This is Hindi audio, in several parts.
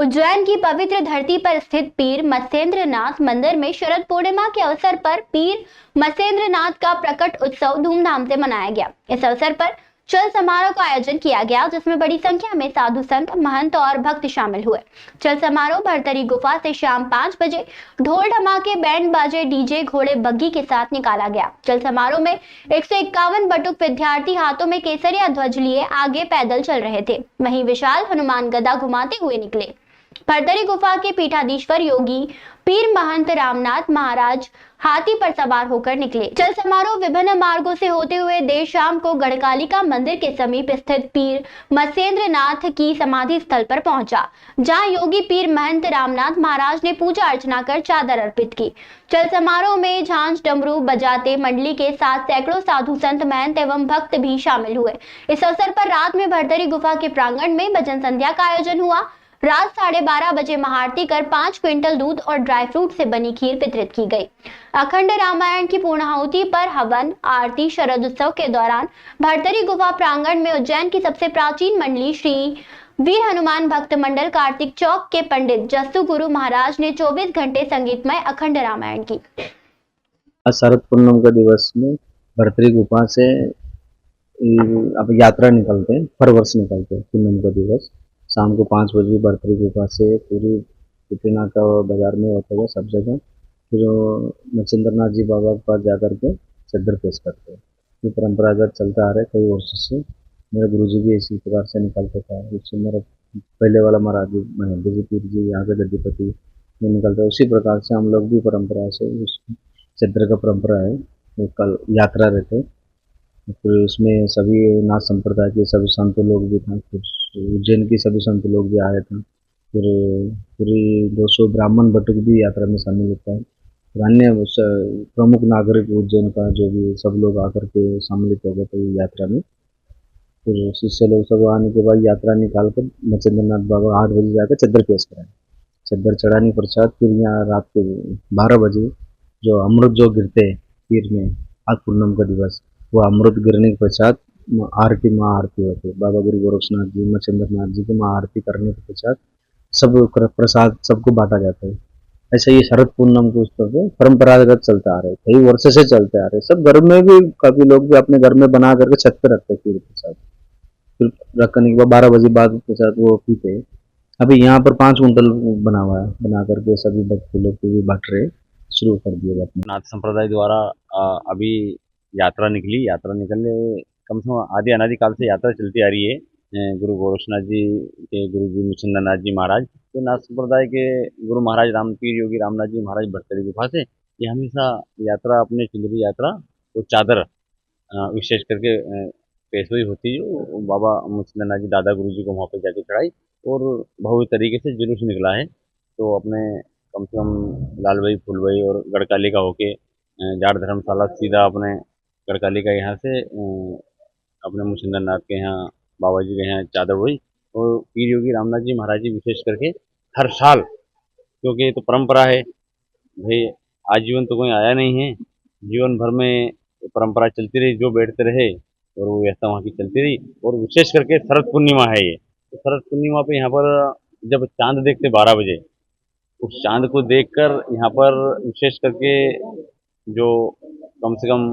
उज्जैन की पवित्र धरती पर स्थित पीर मत्स्येंद्रनाथ मंदिर में शरद पूर्णिमा के अवसर पर पीर मत्स्येंद्रनाथ का प्रकट उत्सव धूमधाम से मनाया गया। इस अवसर पर चल समारोह का आयोजन किया गया, जिसमें बड़ी संख्या में साधु संत, महंत और भक्त शामिल हुए। चल समारोह भरतरी गुफा से शाम 5 बजे ढोल धमाके, बैंड बाजे, डीजे, घोड़े, बग्गी के साथ निकाला गया। चल समारोह में 151 बटुक विद्यार्थी हाथों में केसरिया ध्वज लिए आगे पैदल चल रहे थे। वहीं विशाल हनुमान गदा घुमाते हुए निकले। भरतरी गुफा के पीठाधीश्वर योगी पीर महंत रामनाथ महाराज हाथी पर सवार होकर निकले। चल समारोह विभिन्न मार्गों से होते हुए देर शाम को गढ़कालिका मंदिर के समीप स्थित पीर मत्स्येंद्रनाथ की समाधि स्थल पर पहुंचा, जहां योगी पीर महंत रामनाथ महाराज ने पूजा अर्चना कर चादर अर्पित की। चल समारोह में झांझ डमरू बजाते मंडली के साथ सैकड़ों साधु संत, महंत एवं भक्त भी शामिल हुए। इस अवसर पर रात में भरतरी गुफा के प्रांगण में भजन संध्या का आयोजन हुआ। रात 12:30 बजे महाआरती कर 5 क्विंटल दूध और ड्राई फ्रूट से बनी खीर वितरित की गई। अखंड रामायण की पूर्णाहुति पर हवन आरती। शरद उत्सव के दौरान भरतरी गुफा प्रांगण में उज्जैन की सबसे प्राचीन मंडली श्री वीर हनुमान भक्त मंडल कार्तिक चौक के पंडित जस्सू गुरु महाराज ने 24 घंटे संगीतमय अखंड रामायण की। शरद पूर्णिमा के दिवस में भरतरी गुफा से अब यात्रा निकलते हैं, हर वर्ष निकलते हैं। पूर्णिमा का दिवस शाम को 5 बजे भरतरी गुफा से पूरी पिपीना का बाजार में होता है सब जगह। फिर मत्स्येंद्रनाथ जी बाबा के पास जाकर के चद्दर पेश करते हैं। ये परंपरागत चलता आ रहा है कई वर्षों से। मेरे गुरुजी भी इसी प्रकार से निकलते था। उससे मेरा पहले वाला महाराज जी महेंद्र जी पीर जी यहाँ के गद्दीपति में निकलता है। उसी प्रकार से हम लोग भी परंपरा से उस चद्दर का परंपरा है, वो कल यात्रा रहते। फिर उसमें सभी नाथ संप्रदाय के सभी संत लोग भी था। फिर उज्जैन की सभी संत लोग भी आए थे। फिर पूरी 200 ब्राह्मण बटुक भी यात्रा में शामिल होता है। फिर अन्य प्रमुख नागरिक उज्जैन का जो भी सब लोग आकर के सम्मिलित हो गए थे यात्रा में। फिर शिष्य लोग सब आने के बाद यात्रा निकाल कर मत्स्येंद्रनाथ बाबा 8 बजे जाकर चद्दर पेश कराए। चद्दर चढ़ाने के पश्चात फिर यहाँ रात को 12 बजे जो अमृत जो गिरते हैं पीर में, आज पूर्णिमा का दिवस, वो अमृत गिरने के पश्चात आरती महाआरती होती है। बाबा गुरु गोरक्षनाथ जी, मत्स्येंद्रनाथ जी की महाआरती करने के पश्चात सब प्रसाद सबको बांटा जाता है। ऐसा ये शरद पूर्णिमा के उत्सव पे परंपरागत चलता आ रहा है, कई वर्षों से चलते आ रहे हैं। सब घर में भी काफी लोग भी अपने घर में बना करके छत पे रखते हैं खीर प्रसाद। फिर रखने के बाद 12 बजे बाद प्रसाद वो पीते। अभी यहाँ पर 5 कुंटल बना हुआ है, बना करके सभी भक्त लोग भी बांट रहे शुरू कर दिए। नाथ संप्रदाय द्वारा अभी यात्रा निकली। यात्रा निकलने कम से कम आदि अनादि काल से यात्रा चलती आ रही है। गुरु गोरक्षनाथ जी के गुरु जी मत्स्येंद्रनाथ जी महाराज, तो नाथ संप्रदाय के गुरु महाराज रामपीर योगी रामनाथ जी महाराज भरतरी गुफा से ये हमेशा यात्रा, अपने चुंदरी यात्रा, वो चादर विशेष करके पेशवाई होती है। बाबा मत्स्येंद्रनाथ जी दादा गुरु जी को वहाँ पे जाके चढ़ाई और भव्य तरीके से जुलूस निकला है। तो अपने कम से कम लालबाई, फुलबाई और गढ़कालिका होके जाट धर्मशाला सीधा अपने गढ़कालिका यहाँ से अपने मत्स्येंद्रनाथ के यहाँ बाबा जी के यहाँ चादर हुई। और पीर योगी रामनाथ जी महाराज जी विशेष करके हर साल, क्योंकि ये तो परंपरा है भाई, आजीवन तो कोई आया नहीं है, जीवन भर में परंपरा चलती रही, जो बैठते रहे और वो व्यवस्था वहाँ की चलती रही। और विशेष करके शरद पूर्णिमा है ये, तो शरद पूर्णिमा पे यहाँ पर जब चांद देखते 12 बजे, उस चांद को देखकर यहाँ पर विशेष करके जो कम से कम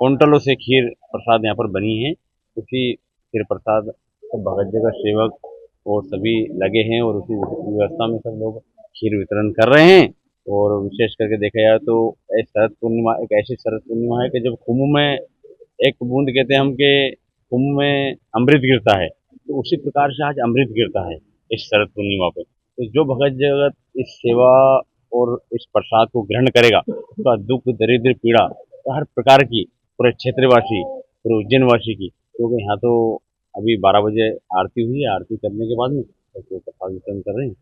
क्विंटलों से खीर प्रसाद यहाँ पर बनी है, उसी खीर प्रसाद सब भगत जी का सेवक और सभी लगे हैं और उसी व्यवस्था में सब लोग खीर वितरण कर रहे हैं। और विशेष करके देखा जाए तो शरद पूर्णिमा एक ऐसी शरद पूर्णिमा है कि जब कुंभ में एक बूंद कहते हैं हम कि कुंभ में अमृत गिरता है, तो उसी प्रकार से आज अमृत गिरता है इस शरद पूर्णिमा पे। तो जो भगत जगत इस सेवा और इस प्रसाद को ग्रहण करेगा, उसका दुख, दरिद्र, पीड़ा हर प्रकार की पूरे क्षेत्रवासी, पूरे उज्जैनवासी की, क्योंकि यहाँ तो अभी 12 बजे आरती हुई है। आरती करने के बाद में तो प्रसाद वितरण कर रहे हैं।